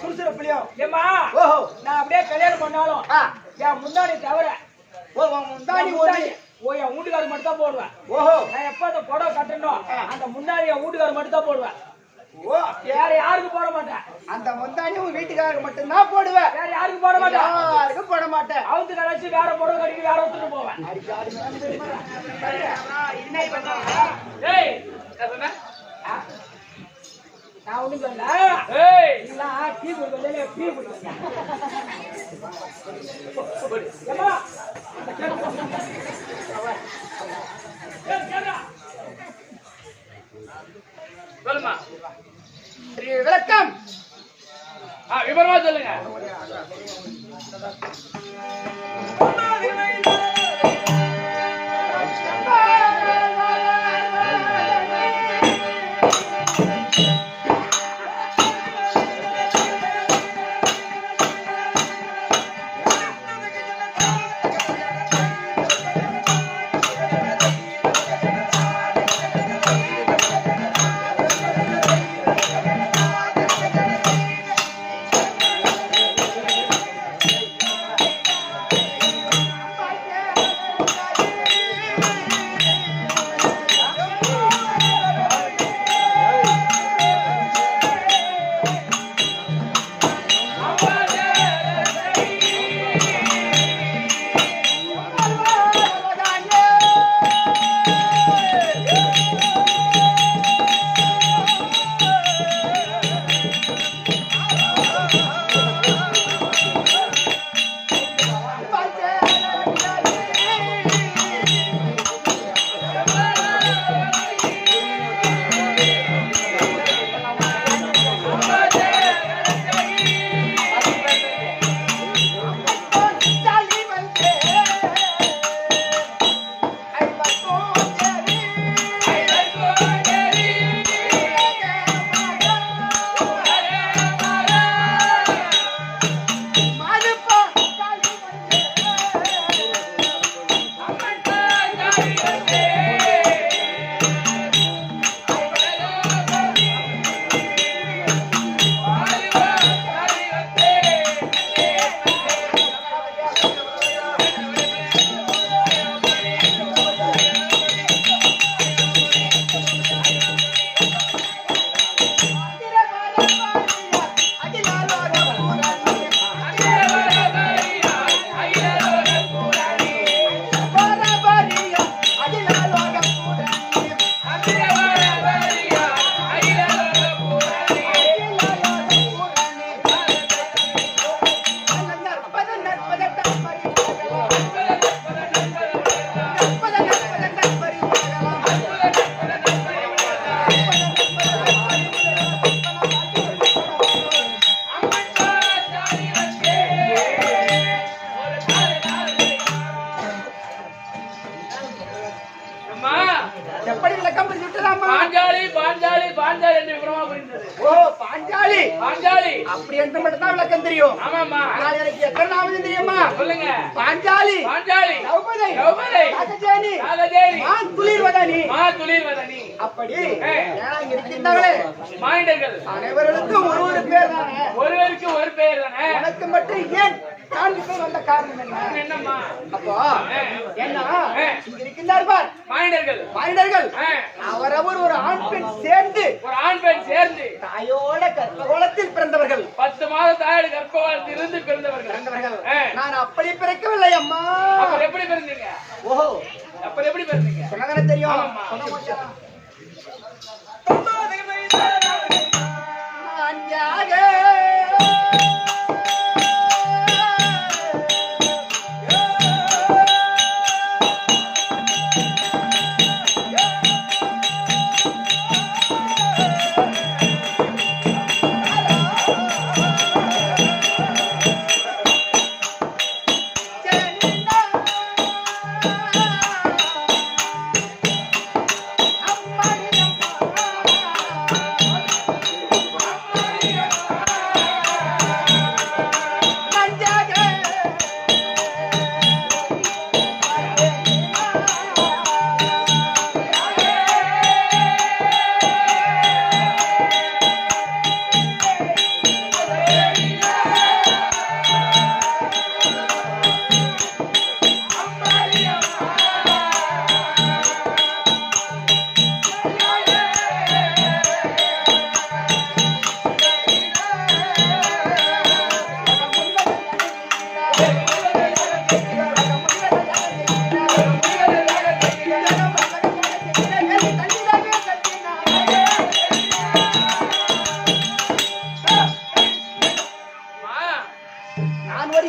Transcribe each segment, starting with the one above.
சுறுசுறுப்புலயும் ஏமா ஓஹோ நான் அப்படியே கல்யாணம் பண்ணாலும் என் முந்தாடி தவிர முந்தாடி என் வீட்டுக்காரர் மட்டும் தான் போடுவேன். ஓஹோ நான் எப்ப அந்த புடவை கட்டணும் அந்த முன்னாடி என் வீட்டுக்காரர் மட்டும் தான் போடுவேன். ஓ வேற யாருக்கும் போட மாட்டேன். அந்த முந்தாடி உன் வீட்டுக்காரருக்கு மட்டும்தான் போடுவேன். வேற யாருக்கும் போட மாட்டேன். யாருக்கும் போட மாட்டேன். அவுத்து கழிச்சு வேற புடவை கட்டிட்டு வேற ஒருத்தருக்கு போவேன். நான் ஒண்ணு சொல்ல டீ குடிக்கல டீ குடிக்க சொல்லுமா விளக்கம் விவரமா சொல்லுங்க. எப்படி விளக்கம் புரிஞ்சுட்டலாமா? பாஞ்சாலி பாஞ்சாலி பாஞ்சாலி என்று விவரமா புரிந்தது. ஓ பாஞ்சாலி பாஞ்சாலி அப்படி என்று மட்டும் தான் விளக்கம் தெரியும். ஆமாம்மா. ஆனால் எனக்கு எத்தனை நாமம் தெரியுமா? சொல்லுங்க. பாஞ்சாலி பாஞ்சாலி திரௌபதி திரௌபதி நாகஜேனி நாகஜேனி துளிர்வதனி துளிர்வதனி அப்படி இங்க இருக்கின்றார்களே மானிடர்கள் அனைவருக்கும் ஒரு பேர் தானே. ஒருவருக்கு ஒரு பேர் தானே. உனக்கு மட்டும் ஏன் 4 பேர் வந்த காரணம் என்ன? என்னம்மா? அப்போ என்ன இங்க இருக்கின்றார் பார் மானிடர்கள் அவரவர் ஒரு ஆண் பெண் சேர்ந்து தாயோட கர்ப்பகோளத்தில் பிறந்தவர்கள். 10 மாத தாயோட கர்ப்பகோளத்தில் இருந்து பிறந்தவர்கள். நான் அப்படி பிறக்கவில்லை அம்மா. அப்புறம் எப்படி பிறந்தீங்க? ஓஹோ அப்புறம் எப்படி பிறந்தீங்க? சொன்னதானே தெரியும். சொல்ல மாட்டேன்.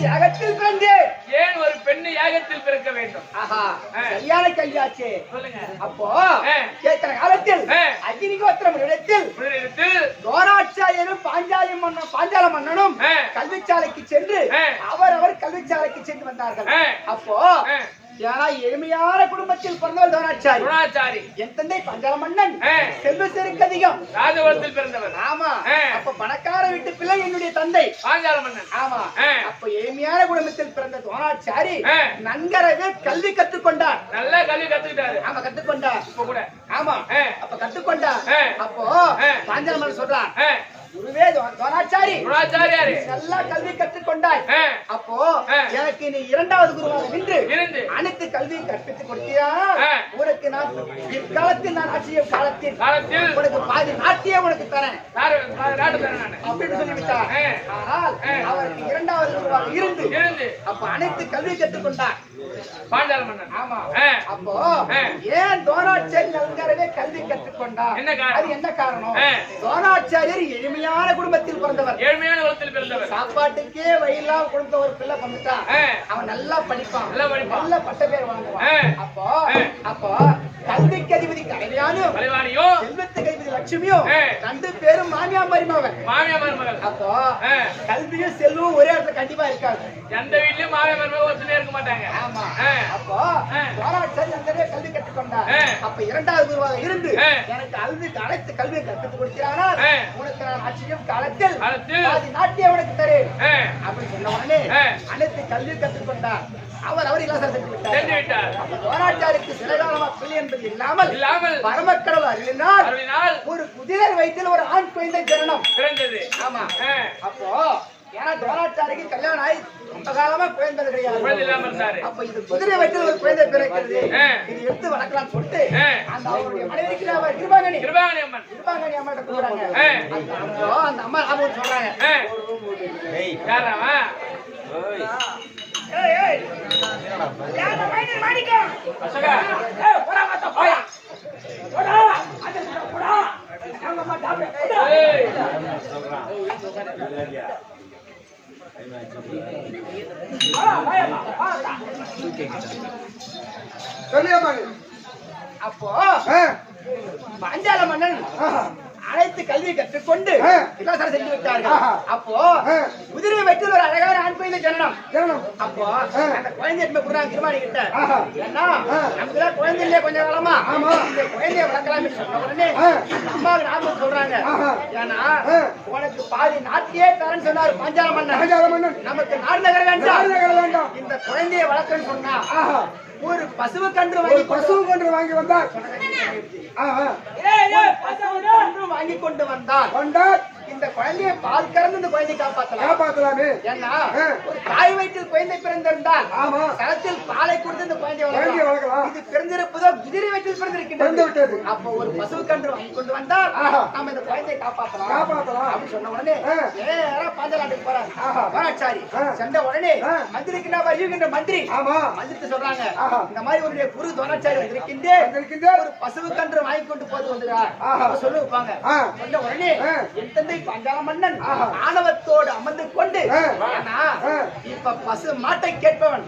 யாகத்தில் பிறந்தேன். ஏன் ஒரு பெண்ணு யாகத்தில் பிறக்க வேண்டும்? ஆஹா, சரியான கேள்வியாச்சு. சொல்லுங்க. அப்போ கேட்கிற காலத்தில் அக்னிகோத்திரம் இடத்தில் முதலிடத்தில் துரோணாச்சாரியரும் பாஞ்சால மன்னனும் கல்விச்சாலைக்கு சென்று அவரவர் கல்விச்சாலைக்கு சென்று வந்தார்கள். அப்போ ஏன்னா எளிமையான குடும்பத்தில் பிறந்தவர் துரோணாச்சாரி. துரோணாச்சாரி என் தந்தை பாஞ்சால மன்னன் செல்வ செருக்கு அதிகம், ராஜகுலத்தில் பிறந்தவர். ஆமா. அப்ப பணக்கார வீட்டு பிள்ளை என்னுடைய தந்தை பாஞ்சால மன்னன். ஆமா. அப்ப எளிமையான குடும்பத்தில் பிறந்த துரோணாச்சாரி நன்கரவே கல்வி கற்றுக்கொண்டார். நல்லா கல்வி கத்துக்கிட்டாரு. ஆமா, கற்றுக்கொண்டார். இப்ப கூட ஆமா, அப்ப கற்றுக்கொண்டார். அப்போ பாஞ்சால மன்னன் சொல்றான், குருவே துரோணாச்சாரி, துரோணாச்சாரியாரே நல்லா கல்வி கற்றுக்கொண்டாய். அப்போ எனக்கு நீ இரண்டாவது குருவாக நின்று அனைத்து கல்வியை கற்பித்துக் கொடுத்தியா, உனக்கு நான் பிற்காலத்தில் நான் ஆட்சிய காலத்தில் உனக்கு பாதி நாட்டியே உனக்கு தரேன் அப்படின்னு சொல்லிவிட்டார். ஆனால் அவருக்கு இரண்டாவது குருவாக இருந்து அப்ப அனைத்து கல்வி கற்றுக்கொண்டார் பாஞ்சால மன்னன். ஆமா. அப்போ ஏன் துரோணாச்சாரி நன்கரவே கல்வி கற்றுக்கொண்டார்? அது என்ன காரணம்? துரோணாச்சாரியர் எளிமையான குடும்பத்தில் பிறந்தவர், ஏழ்மையான குலத்தில் பிறந்தவர். சாப்பாட்டுக்கே வயிறாம கொடுத்த ஒரு பிள்ளை வந்துட்டான். அவன் நல்லா படிப்பான், நல்ல பட்ட பேர் வாங்குவான். அப்போ கல்விக்கு அதிபதி கலைவாணியும் செல்வத்துக்கு அதிபதி லட்சுமியும் ரெண்டு பேரும் மாமியா மருமகன். அப்போ கல்வியும் செல்வம் ஒரே இடத்துல கண்டிப்பா இருக்காது. எந்த வீட்லயும் மாமியா மருமகன் ஒருத்தனே இருக்க மாட்டாங்க. ஆமா. அப்போ துரோணாச்சாரி அந்த கல்வி கற்றுக்கொண்டார். அப்ப இரண்டாவது குருவாக இருந்து எனக்கு அனைத்து கல்வியை கற்றுக் கொடுக்கிறானால் உனக்கு நான் ஆட்சியும் காலத்தில் பாதி நாட்டிய உனக்கு தரேன் அப்படி சொன்ன உடனே அனைத்து கல்வி கற்றுக்கொண்டார். அவர் இலவசம் சென்று விட்டார். துரோணாச்சாரிக்கு சில காலமா பிள்ளை என்பது இல்லாமல் பரமக்கடவுள் அருளினால் ஒரு குதிரை வயிற்றில் ஒரு ஆண் குழந்தை ஜனனம் பிறந்தது. ஆமா. அப்போ ஏன்னா துரோணாச்சாரிக்கு கல்யாணம் ஆகி ரொம்ப காலமா குழந்தை கிடையாது. அப்ப இது குதிரை வயிற்றில் ஒரு குழந்தை பிறக்கிறது, இது எடுத்து வளர்க்கலாம்னு சொல்லிட்டு அந்த அவருடைய மனைவி கிருபாங்கனி அம்மா கூப்பிடுறாங்க. அந்த அம்மா அவங்க சொல்றாங்க, அப்போ பாஞ்சால மன்னன் அனைத்து கல்வி கற்றுக்கொண்டு இலவசம் செஞ்சு விட்டார்கள். அப்போ குதிரை வயிற்றில் ஒரு அழகான ஆண் குழந்தை ஜனனம். அப்போ அந்த குழந்தை கிருபாணி கிட்ட, ஏன்னா நமக்குதான் குழந்தை இல்லையே கொஞ்சம் காலமா, இந்த குழந்தைய வளர்க்கலாம் சொன்ன உடனே அந்த அம்மாவுக்கு ஞாபகம் சொல்றாங்க, ஏன்னா உனக்கு பாதி நாட்டியே தரேன்னு சொன்னாரு பாஞ்சால மன்னன். நமக்கு நாடு நகர வேண்டாம், இந்த குழந்தைய வளர்க்கன்னு சொன்னா ஒரு பசுவு கன்று வாங்கி வந்தார். வாங்கி கொண்டு வந்தார். இந்த குழந்தையை பால் கறந்து இந்த குழந்தையை காப்பாற்றலாமே. ஏன்னா ஒரு தாய் வயிற்றில் குழந்தை பிறந்திருந்தால் களத்தில் பாலை கொடுத்து இந்த குழந்தையை வளர்க்கலாம். இது பிறந்திருப்பதோ குதிரை வயிற்றில் பிறந்திருக்கின்றது. அப்போ ஒரு பசுவு கன்று வாங்கி கொண்டு வந்தால் நம்ம இந்த குழந்தையை காப்பாற்றலாம் அப்படின்னு சொன்ன உடனே பாஞ்சலாட்டுக்கு போறாங்க. துரோணாச்சாரி சென்ற உடனே மந்திரிக்கு நான் வருகின்ற மந்திரிக்கு சொல்றாங்க, இந்த மாதிரி ஒரு குரு துரோணாச்சாரி வந்திருக்கின்ற ஒரு பசுவு கன்று வாங்கி கொண்டு போது வந்துடுறார் சொல்லி வைப்பாங்க. சொன்ன உடனே என் தந்தை பாஞ்சால மன்னன் ஆணவத்தோடு அமர்ந்து கொண்டு, இப்ப பசு மாட்டை கேட்பவன்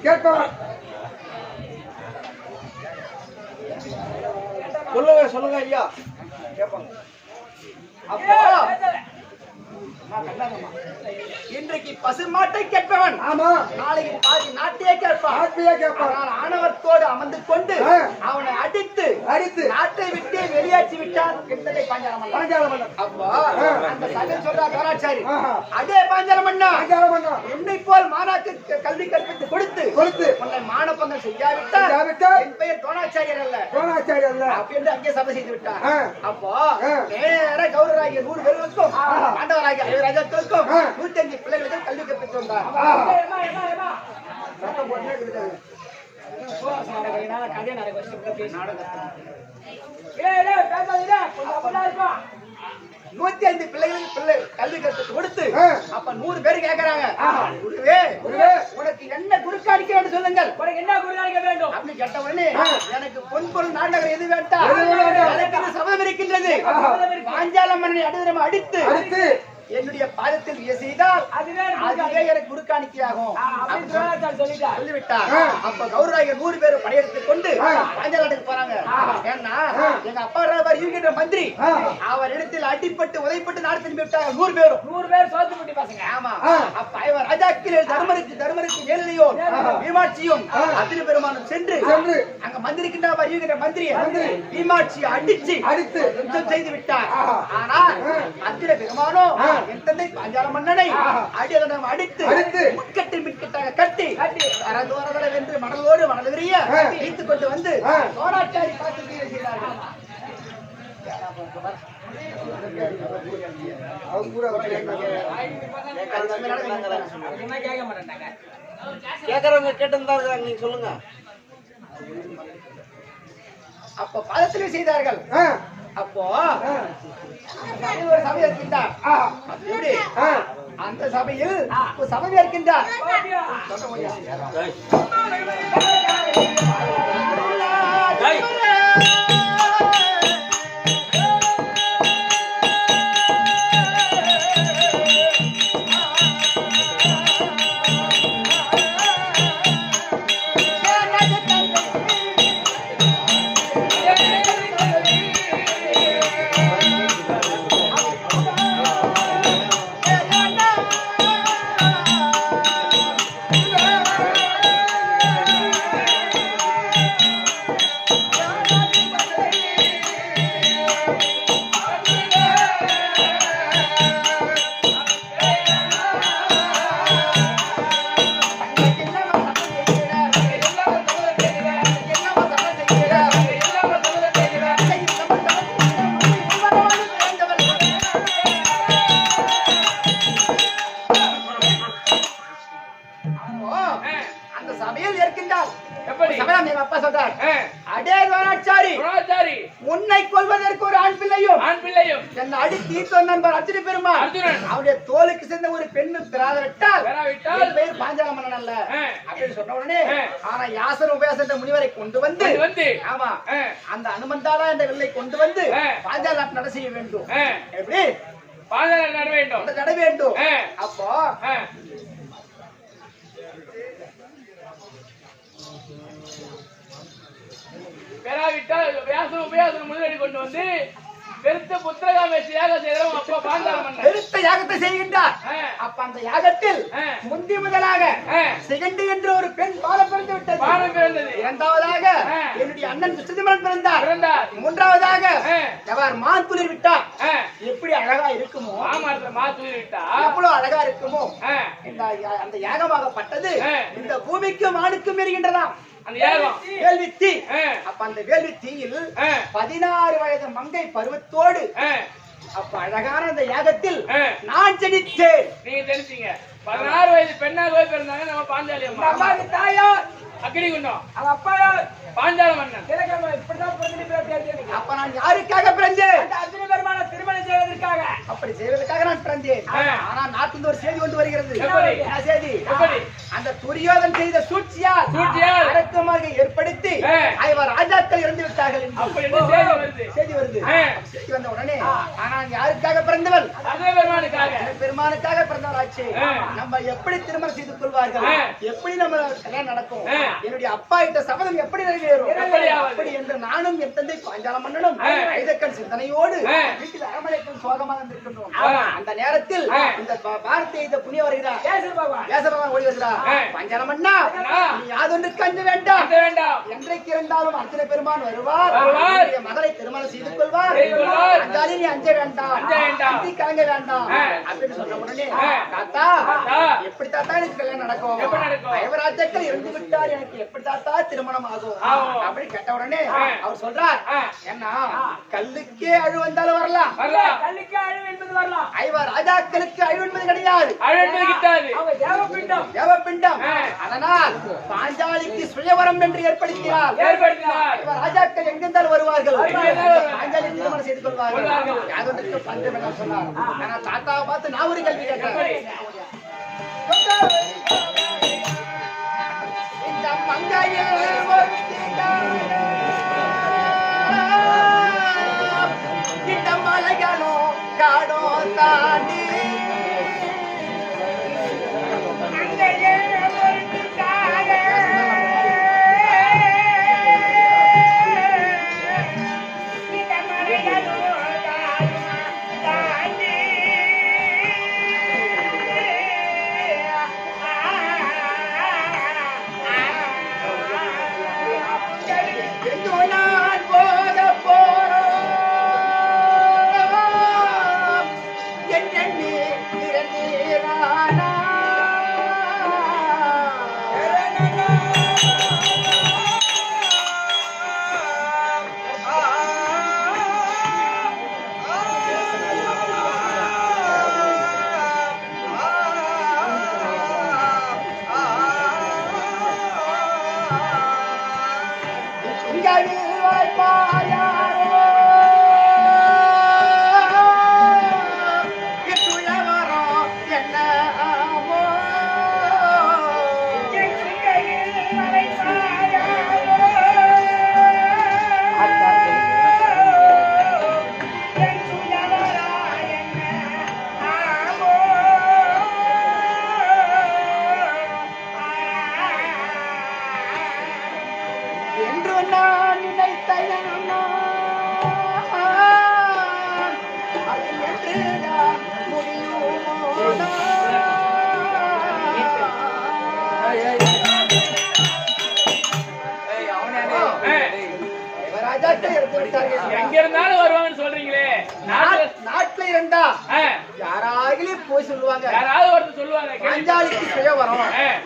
சொல்லுங்க ஐயா கேட்பாங்க. அப்போ இன்றைக்கு பசுமாட்டை கேட்பவன் நாளைக்கு பாதி நாட்டையே கேட்பான். ஆணவத்தோடு அமர்ந்து கொண்டு அவனை அடித்து நாட்டை விட்டு வெளியாற்றி விட்டார் பாஞ்சால மன்னன். அப்போ அந்த சகல் சொல்றா துரோணாச்சாரி, அதே பாஞ்சால மன்னா உன்னை போல் மாணாக்கு கல்வி கற்பித்து கொடுத்து உன்னை மானப்பங்கம் செய்யாவிட்டால் என் பெயர் துரோணாச்சாரியர் அல்ல அப்படின்னு அங்கே சபை செய்து விட்டார். அப்போ நேர கௌரவராகிய 100 பேர்களுக்கும் ஆண்டவராகிய ராஜாக்களுக்கும் 105 பிள்ளைகளுக்கும் கல்வி கற்பித்து வந்தார். நூத்தி 5 பிள்ளைகளுக்கு கல்வி கற்பித்து கொடுத்து அப்ப 100 பேரு கேட்கறாங்க, குருவே உனக்கு என்ன குறுக்காணிக்க வேண்டும் சொல்லுங்கள், உனக்கு என்ன குறுக்காணிக்க வேண்டும் அப்படின்னு கேட்ட உடனே எனக்கு பொன் பொருள் நாடகம் எது வேண்டாம், எனக்கு சபதம் இருக்கின்றது. பாஞ்சால மன்னனை அடித்து என்னுடைய பாதத்தில் விய செய்தால் அதுவே எனக்கு குறுக்காணிக்கையாகும் சொல்லிவிட்டார். அப்ப கௌரவாயர் 100 பேர் படையெடுத்துக் கொண்டு பாஞ்சால நாட்டுக்கு போறாங்க. ஏன்னா எங்க அப்பா இருக்கின்ற மந்திரி அவர் இடத்தில் அடிப்பட்டு உதைப்பட்டு நாடு திரும்பி விட்டாங்க. 100 பேர் சோத்து முட்டி பசங்க. ஆமா. அப்ப ஐவர் ராஜாக்கள் தர்மருக்கு மேலையோ பீமாட்சியும் அத்திரி பெருமானும் சென்று அங்க மந்திரிக்கின்ற வருகின்ற மந்திரியை பீமாட்சியை அடித்து யுத்தம் செய்து விட்டார். ஆனா அத்திரி பெருமானோ என் தந்தை பாஞ்சால மன்னனை அடித்து முட்கட்டி மிட்கட்டாக கட்டி அரந்தோரதர வென்று மணலோடு மணலுரிய வைத்துக் கொண்டு வந்து சோனாச்சாரி பார்த்து செய்தார்கள். கேக்குறவங்க கேட்டிருந்தாங்க, நீங்க சொல்லுங்க. அப்போ பாதத்திலே செய்தார்கள். அப்போ ஒரு சபை இருக்கின்றார். எப்படி அந்த சபையில் ஒரு சபை இருக்கின்றார். உன்னை கொல்வதற்கு ஒரு ஆண் பிள்ளையும் என்னை அடித்து நண்பர் அர்ஜுன பெருமாள் அவருடைய தோலுக்கு சேர்ந்த ஒரு பெண்ணு பெறாவிட்டால் பெயர் பாஞ்சால மன்னன் அல்ல அப்படின்னு சொன்ன உடனே ஆனா யாசர் உபயாச முனிவரை கொண்டு வந்து ஆமா அந்த அனுமந்தாலா என்ற வெள்ளை கொண்டு வந்து பாஞ்சால நாட்டு நட செய்ய வேண்டும். எப்படி பாஞ்சால நட வேண்டும். அப்போ பெறாவிட்டால் உபயாசனம் முதலடி கொண்டு வந்து பெருத்த புத்திரகாமேசி யாகம் செய்கிறோம். அப்பா பாஞ்சால மன்னன் பெருத்த யாகத்தை செய்கின்றார். அப்ப அந்த யாகத்தில் முந்தி முதலாக சிகண்டி என்ற ஒரு பெண் பாலம் பிறந்து விட்டது. இரண்டாவதாக என்னுடைய அண்ணன் விசுதிமன் பிறந்தார். மூன்றாவதாக எவர் மாத்துளிர் விட்டார். எப்படி அழகா இருக்குமோ மாத்துளிர் விட்டா எவ்வளவு அழகா இருக்குமோ அந்த யாகமாகப்பட்டது இந்த பூமிக்கும் ஆணுக்கும் எரிகின்றதாம். அந்த யாகம் வேள்வி தீ. அப்ப அந்த வேள்வி தீயில் 16 வயது மங்கை பருவத்தோடு அப்ப அழகான அந்த யாகத்தில் நான் ஜனித்தேன். நீங்க தெரிஞ்சீங்க 16 வயது பெண்ணாகவே பிறந்தாங்க நம்ம பாஞ்சாலி அம்மா. தாயார் அக்கினி குண்டம் அவ அப்பா பாஞ்சால மன்னன். அப்ப நான் யாருக்காக பிறந்தேன்? அர்ஜுன பெருமான திருமணம் செய்வதற்காக. அப்படி செய்வதற்காக நான் பிறந்தேன். ஆனா நாட்டில் ஒரு செய்தி கொண்டு வருகிறது. என்ன செய்தி? அந்த துரியோதன் செய்த சூழ்ச்சியால் அரக்கமாக ஏற்படுத்தி ஐவர் ராஜாக்கள் இறந்து விட்டார்கள் செய்தி வருது. செய்தி வந்த உடனே நான் யாருக்காக பிறந்தவள்? பெருமானுக்காக பிறந்தவளாச்சு. நம்ம எப்படி திருமணம் செய்து கொள்வார்கள்? எப்படி நம்ம கல்யாணம் நடக்கும்? என்னுடைய அப்பா கிட்ட சபதம் எப்படி நிறைவேறும்? அப்படி என்று நானும் என் தந்தை பாஞ்சால மன்னனும் ஐதக்கன் சிந்தனையோடு வீட்டில் அரமனைக்கும் சோகமாக இருந்திருக்கின்றோம். அந்த நேரத்தில் இந்த பாரத்தை இந்த புனிய வருகிறார். பகவான் ஓடி வருகிறார். பாஞ்சால மன்னா, நீ யாதொன்றுக்கு அஞ்ச வேண்டாம். என்றைக்கு இருந்தாலும் அர்ஜுன பெருமான் வருவார். மகளை திருமணம் செய்து கொள்வார். அஞ்சாலே நீ அஞ்ச வேண்டாம், அஞ்சி கலங்க வேண்டாம் அப்படின்னு சொன்ன உடனே தாத்தா எப்படி தாத்தா எனக்கு கல்யாணம் நடக்கும்? ஐவராஜாக்கள் இருந்து விட்டார், எனக்கு எப்படி தாத்தா திருமணம் ஆகும் அப்படி கேட்ட உடனே அவர் சொல்றார், என்ன கல்லுக்கே அழு வந்தாலும் வரலாம், கல்லுக்கே அழிவு என்பது வரலாம். ஐவர் ராஜாக்களுக்கு அழிவு என்பது கிடையாது. தேவப்பிண்டம். அதனால் பாஞ்சாலிக்கு சுயவரம் என்று ஏற்படுத்தினார். ஐவர் ராஜாக்கள் எங்கிருந்தாலும் வருவார்கள். பாஞ்சாலி திருமணம் செய்து கொள்வார்கள். யாதொன்றுக்கு பஞ்சம் என சொன்னார். ஆனா தாத்தாவை பார்த்து நான் ஒரு கேள்வி கேட்டேன். இந்த மங்கையில் இந்த மலைகளோ காடோ தாண்டி ராஜாக்கள் இறந்து விட்டார்கள். எங்க இருந்தாலும் வருவாங்கன்னு சொல்றீங்களே, நாட்டுல இருந்தா யாராகிலும் போய் சொல்லுவாங்க, யாராவது ஒருத்தர் சொல்லுவாங்க, பாஞ்சாலிக்கு சுய வரும்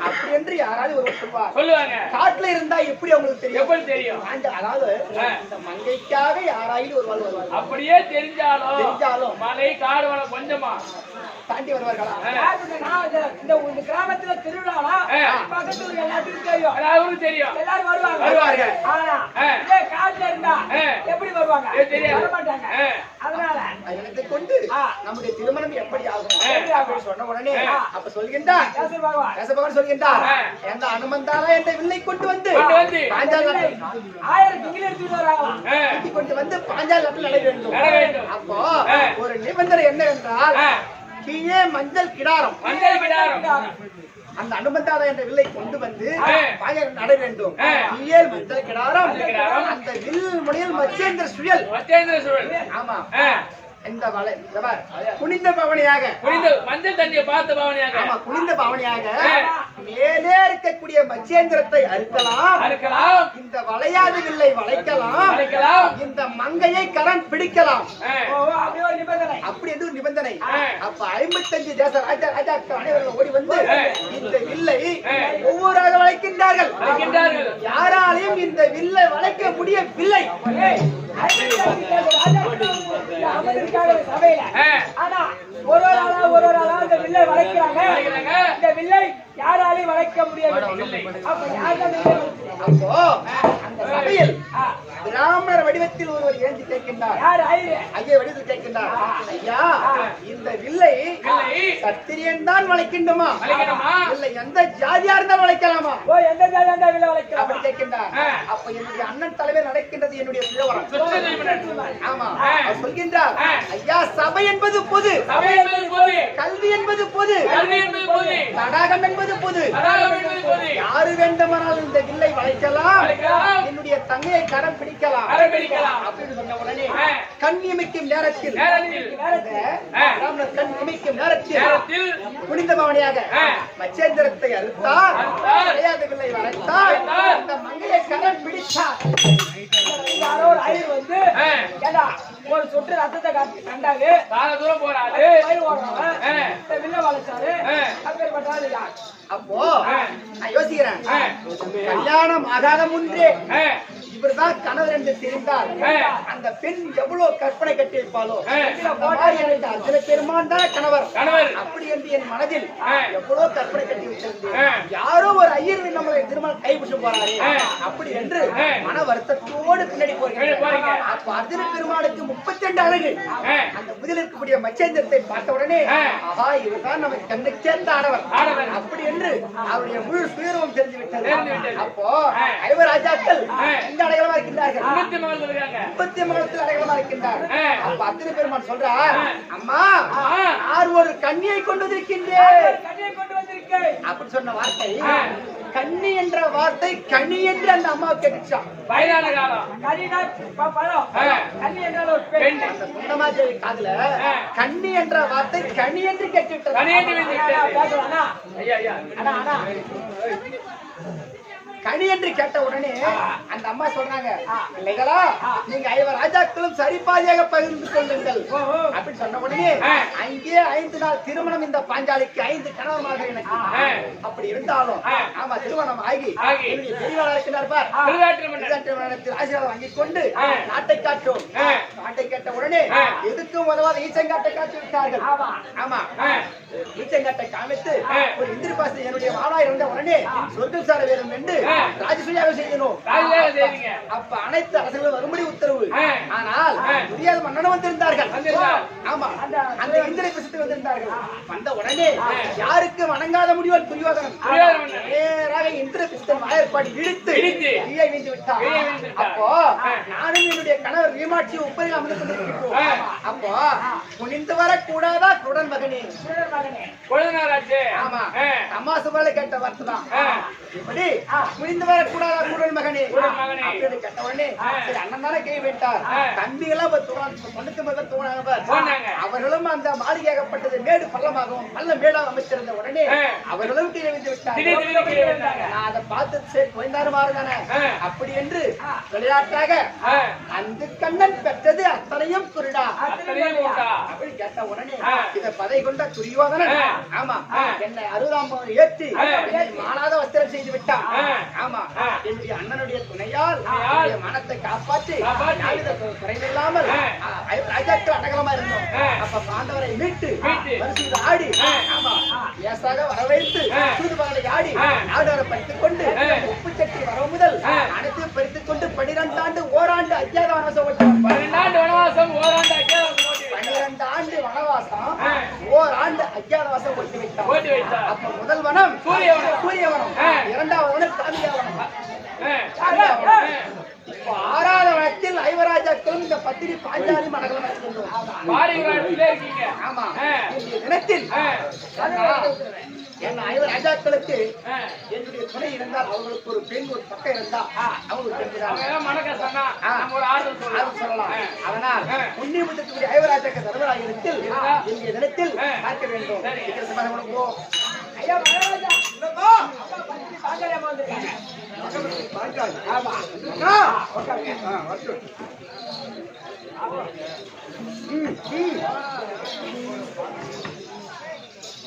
அப்படி என்று யாராவது ஒருவர் சொல்லுவாங்க. காட்டுல இருந்தா எப்படி அவங்களுக்கு தெரியும்? எப்படி தெரியும்? அதாவது இந்த மங்கைக்காக யாராயிலும் ஒரு வருவாங்க. அப்படியே தெரிஞ்சாலும் மலை காடு வளம் கொஞ்சமா தாண்டி வருவார்களா? இந்த கிராமத்துல திருவிழாவா பக்கத்துல எல்லாத்துக்கும் தெரியும், அவருக்கு தெரியும், எல்லாரும் வருவாங்க. ஆனா இதே காட்டுல இருந்தா எப்படி வருவாங்க? தெரியாது, வர மாட்டாங்க. அதனால எனக்கு கொண்டு நம்முடைய திருமணம் எப்படி ஆகும் அப்படின்னு சொன்ன உடனே அப்ப சொல்கின்றார் பகவான் சொல்கின்றார், எந்த அனுமந்தாரா என்ற வில்லை கொண்டு வந்து பாஞ்சால் நாட்டில் 1000 கிங்கில் எடுத்துட்டு வராங்களாம். கொண்டு வந்து பாஞ்சால் நாட்டில் நட வேண்டும். அப்போ ஒரு நிபந்தனை என்னவென்றால் கீழே மஞ்சள் கிடாரம் அந்த அனுமந்தாரா என்ற வில்லை கொண்டு வந்து பாஞ்சால் நட வேண்டும். கீழே மஞ்சள் கிடாரம் அந்த வில் முனையில் மச்சேந்திர சுழல். ஆமா இந்த வலை குனிந்த பவனியாக மஞ்சள் தண்ணியை பார்த்த பவனியாக, ஆமா குனிந்த பவனியாக மேலே இருக்கக்கூடிய மச்சேந்திரத்தை அறுக்கலாம், இந்த வளையாத வில்லை வளைக்கலாம், இந்த மங்கையை கரண் பிடிக்கலாம். அப்படி எதுவும் நிபந்தனை. அப்ப 55 தேச ராஜாக்கள் அனைவரும் ஓடி வந்து இந்த வில்லை ஒவ்வொருவராக வளைக்கின்றார்கள். யாராலையும் இந்த வில்லை வளைக்க முடியவில்லை. சபையில ஆனா ஒரு ஆளா இந்த வில்லை வளைக்கிறாங்க. இந்த வில்லை யாராலையும் வளைக்க முடியவில்லை. அப்ப அப்போ அந்த சபையில் பிராமணர் வடிவத்தில் ஒருவர் ஏந்தி கேட்கின்றார். ஐயா வடிவத்தில் கேட்கின்றார், ஐயா இந்த வில்லை சத்திரியன் தான் வளைக்கின்றமா இல்லை எந்த ஜாதியா இருந்தால் வளைக்கலாமா? எந்த ஜாதியா இருந்தால் வில்லை வளைக்கலாம் அப்படி கேட்கின்றார். அப்ப என்னுடைய அண்ணன் தலைவர் நடக்கின்றது என்னுடைய சுயவரம். ஆமா அவர் சொல்கின்றார், ஐயா சபை என்பது பொது, கல்வி என்பது பொது, தடாகம் என்பது பொது, யாரு வேண்டுமானால் இந்த வில்லை வளைக்கலாம், என்னுடைய தங்கையை கரம் பிடிக்கலாம் அப்படின்னு சொன்ன உடனே கண் இமைக்கும் நேரத்தில் கண் இமைக்கும் நேரத்தில் குனிந்த பவனியாக மச்சேந்திரத்தை அறுத்தார், வளையாத வில்லை வளைத்தார், அந்த மங்கையை கரம் பிடித்தார். யாரோ ஒரு ஐயர் வந்து ஒரு சொட்டு ரத்தத்தை கண்டாரு, தூரம் போறாரு, வில்ல வளைச்சாரு. அப்பேற்பட்டாரு யார்? அப்போ நான் யோசிக்கிறேன், கல்யாணம் ஆகாத முன்றே இவர்தான் கணவர் என்று தெரிந்தால் அந்த பெண் எவ்வளவு கற்பனை கட்டியிருப்பாளோ, அர்ஜுன பெருமான் தான் கணவர் அப்படி என்று என் மனதில் எவ்வளவு கற்பனை கட்டி வச்சிருந்தேன். யாரோ ஒரு ஐயர் நம்மளை திருமணம் கைவிட்டு போறாரு அப்படி என்று மன வருத்தத்தோடு பின்னாடி போறீங்க. அப்ப அர்ஜுன பெருமானுக்கு 32 அழகு. அந்த முதலில் இருக்கக்கூடிய மச்சேந்திரத்தை பார்த்த உடனே ஆஹா இவர்தான் நம்ம கண்ணுக்கு சேர்ந்த ஆடவர் அப்படி என்று அவருடைய முழு சுயரூபம் தெரிஞ்சு விட்டது. அப்போ ஐவராஜாக்கள் இந்த அடையாளமா இருக்கின்றார்கள், 30 மகளத்தில் அடையாளமா இருக்கின்றார்கள். அப்ப அர்ஜுன பெருமான் சொல்றார், அம்மா யார் ஒரு கன்னியை கொண்டு வந்திருக்கின்றேன் அப்படி சொன்ன வார்த்தை, கன்னி என்ற வார்த்தை கனி என்று அந்த அம்மா கேட்டுச்சான். வயதான காலம் கன்னி என்றால் ஒரு பெண். அந்த குண்டமாதேவி காதுல கன்னி என்ற வார்த்தை கனி என்று கேட்டுவிட்டது. கனி என்று கேட்ட உடனே அந்த அம்மா சொல்றாங்க, பிள்ளைகளா நீங்க 5 ராஜாக்களும் சரிபாதியாக பகிர்ந்து கொள்ளுங்கள் அப்படின்னு சொன்ன உடனே அங்கே 5 நாள் திருமணம். இந்த பாஞ்சாலிக்கு 5 கணவன்மார்கள் எனக்கு. அப்படி இருந்தாலும் ஆமா திருமணம் ஆகி பெரியவளா இருக்கின்றார் பார், ஆசீர்வாதம் வாங்கி கொண்டு நாட்டை காட்டும். நாட்டை கேட்ட உடனே எதுக்கும் உதவாத ஈச்சங்காட்டை காட்டி விட்டார்கள். ஆமா ஈச்சங்காட்டை காமித்து ஒரு இந்திர பாசை என்னுடைய மாவா இருந்த உடனே சொர்க்கம் சார வேணும் என்று ராஜசூயாக செய்யணும். அப்ப அனைத்து அரசுகளும் வரும்படி உத்தரவு. ஆனால் முடியாத மன்னனும் வந்திருந்தார்கள். ஆமா அந்த இந்திர பிரசத்துக்கு வந்திருந்தார்கள். வந்த உடனே யாருக்கு வணங்காத முடிவால் துரியோதனன் நேராக இந்திர பிரசத்தின் வாயற்பாடு இழுத்து தீயை வீழ்ந்து விட்டார். அப்போ நானும் என்னுடைய கணவர் வீமாட்சி உப்பரில் அமர்ந்து கொண்டிருக்கிறோம். அப்போ குனிந்து வரக்கூடாதா குடன் மகனே? ஆமா அம்மா சுபால கேட்ட வார்த்தை தான். இப்படி புரிந்து வரக்கூடாதா கூடல் மகனே மகனே. அப்படி கேட்ட உடனே சரி அண்ணன் தானே கை விட்டார் தம்பிகளா தொண்ணூத்தி முதல் போனாங்க. அவர்களும் அந்த மாளிகையாகப்பட்டது மேடு பள்ளமாகவும் பள்ள மேடாக அமைச்சிருந்த உடனே அவர்களும் கீழே விழுந்து விட்டார் நான் அதை பார்த்து சரி குறைந்தாரு மாறுதானே அப்படி என்று விளையாட்டாக அந்த கண்ணன் பெற்றது அத்தனையும் குருடா அப்படி கேட்ட உடனே இத பதை கொண்ட துரியோதனன் ஆமா என்னை 60ஆம் பவன் ஏற்றி மானாத வஸ்திரம் செய்து விட்டான் ஆமா என்னுடைய அண்ணனுடைய துணையால் என்னுடைய மனத்தை காப்பாற்றி குறைவில்லாமல் ராஜாக்கள் அடகலமா இருந்தோம் அப்ப பாண்டவரை மீட்டு வரிசையில் ஆடி ஆமா ஏசாக வரவேற்று சூதுபகலை ஆடி நாடரை படித்துக் கொண்டு உப்பு சட்டி வர முதல் அனைத்தையும் பறித்துக் கொண்டு 12 ஆண்டு ஓராண்டு அஜ்ஞாத வனவாசம் 12 ஆண்டு வனவாசம் ஓராண்டு அஜ்ஞாத 12 ஆண்டு வனவாசம் ஓராண்டு அஜ்ஞாதவாசம் ஓட்டி வைத்தார் அப்ப முதல் வனம் சூரியவனம் இரண்டாவது வனம் காமியாவனம் இப்போ 6வது வனத்தில் ஐவராஜாக்களும் இந்த பத்திரி பாஞ்சாலி மடங்களும் இருக்கீங்க ஆமா இந்த தினத்தில் என்ன ஐவராஜாக்களுக்கு என்னுடைய துணை இருந்தால் அவங்களுக்கு ஒரு பெண் ஒரு பக்கம் இருந்தா அவங்களுக்கு சொல்லலாம் அதனால் புண்ணியமுத்தக்கூடிய ஐவராஜாக்க தர்மராஜத்தில் இன்றைய தினத்தில் பார்க்க வேண்டும் ஐயா மகாராஜா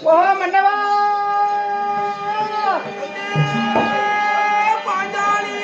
ஓ மன்னவா பாண்டாளி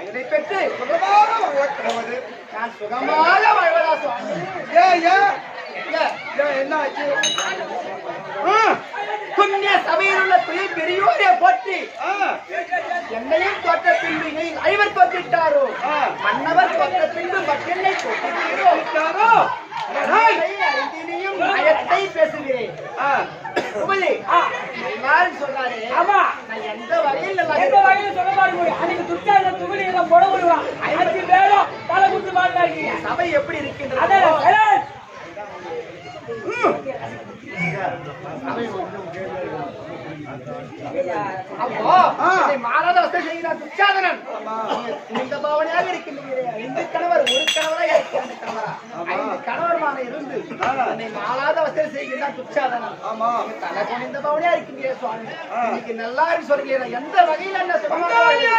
இதை பெற்று நான் சுகமாக வாழ்வதா சுவாமி என்ன ஆச்சு புண்ணிய சபையில் உள்ள பெரியோரை போற்றி என்னையும் தோற்ற பின்பு ஐவர் தோற்றிட்டாரோ மன்னவர் தோற்ற பின்பு மக்களை தோற்றிட்டாரோ அறிந்தினியும் நயத்தை பேசுகிறேன் சொன்னாரு ஆமா நான் எந்த வகையில் சொல்ல பாருங்க அன்னைக்கு துர்ச்சாத துகுலி போட விடுவான் 5 பேரும் தலை குத்து மாட்டாங்க சபை எப்படி இருக்கின்றது இந்த பாவனையாக இருக்கின்றீர்கள் இந்த கணவர் ஒரு கணவராக இருக்கிற கணவரா 5 கணவர்மான இருந்து என்னை மாறாத வசதி செய்கின்றான் துச்சாதனன் தலை குனிந்த பாவனையா இருக்கின்ற சுவாமி இன்னைக்கு நல்லா சொல்கிறேன் எந்த வகையில் என்ன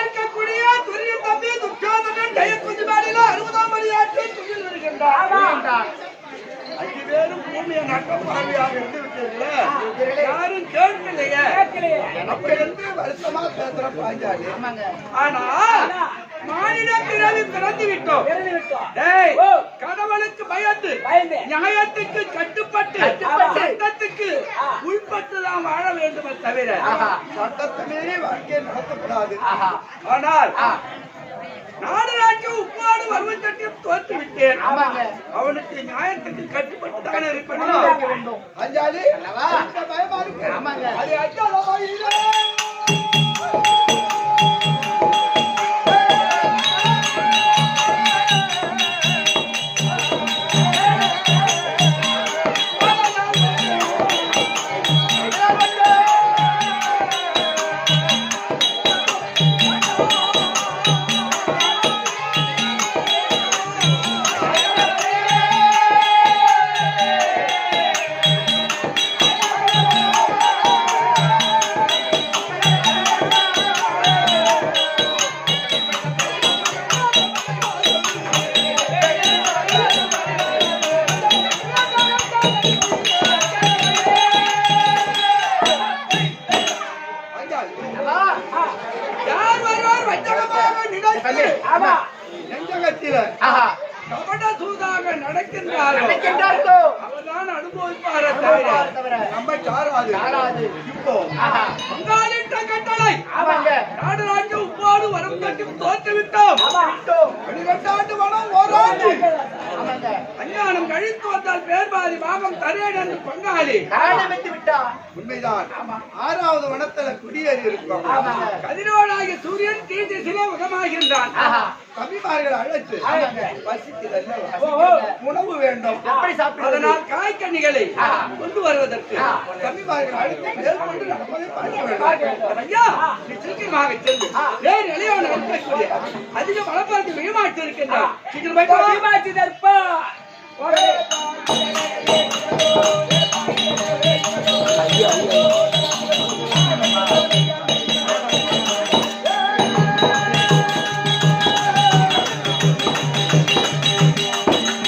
இருக்கக்கூடிய துரிய தம்பி துச்சாதனன் ஜெயக்குஞ்சி மேடையில 60ஆம் மணியாற்றி துயில் வருகின்றார் 5 பேரும் பூமியை நட்ட பார்வையாக இருந்து விட்டீர்களே யாரும் கேட்கலையே எனக்கு வருஷமா பேசுற பாஞ்சாலி ஆனா மாநில பிறவி பிறந்து விட்டோம். இறந்து விட்டோம். டேய், ஓ. கடவுளுக்கு பயந்து பயந்து. நியாயத்துக்கு கட்டுப்பட்டு சட்டத்துக்கு உள்பட்டுதான் வாழ வேண்டுமே தவிர சட்டத்தை மீறி வாழ்க்கையை நடத்தக்கூடாது. ஆனால் நாடராஜ்யம் உப்பாடு வருவன் சட்டம் தோற்று விட்டேன். அவனுக்கு நியாயத்துக்கு கட்டுப்பட்டு தானே இருக்க வேண்டும். அஞ்சாலி இந்த பயமா இருக்கு. அது அஞ்சாலமா இல்லை. யார் வருவார் வஞ்சகமாக நினைத்து ஆமா. நெஞ்சகத்தில கபட சூதாக நடக்கின்றார்களோ அவர்தான் அனுபவிப்பாரே தவிர நம்ம சாராது. இப்போ பங்காளிட்ட கட்டளை நாடராஜ்யம் உப்பாடு வரம் கட்டி தோற்றுவிட்டோம். 12 ஆண்டு வனம் ஓராண்டு அஞ்ஞானம் கழித்து வந்தால் பேர்பாதி பாகம் தரேன் என்று பங்காளி உண்மைதான். 6வது வனத்துல குடியேறி இருக்கும். கதிரோனாகிய சூரியன் தீதிசிலே உதமாகின்றான். கவிமார்கள் அழைத்து பசிக்கிறல்ல உணவு வேண்டும். அதனால் காய்கனிகளை கொண்டு வருவதற்கு கவிமார்கள் அழைத்து மேற்கொண்டு நடப்பதை பார்க்க வேண்டும். ஐயா, நீ சீக்கிரமாக சென்று வேறு இளையவன் அனுப்பக்கூடிய அதிக வளப்பதற்கு விமாற்றி இருக்கின்றான். சீக்கிரம் விமாற்றி தற்பா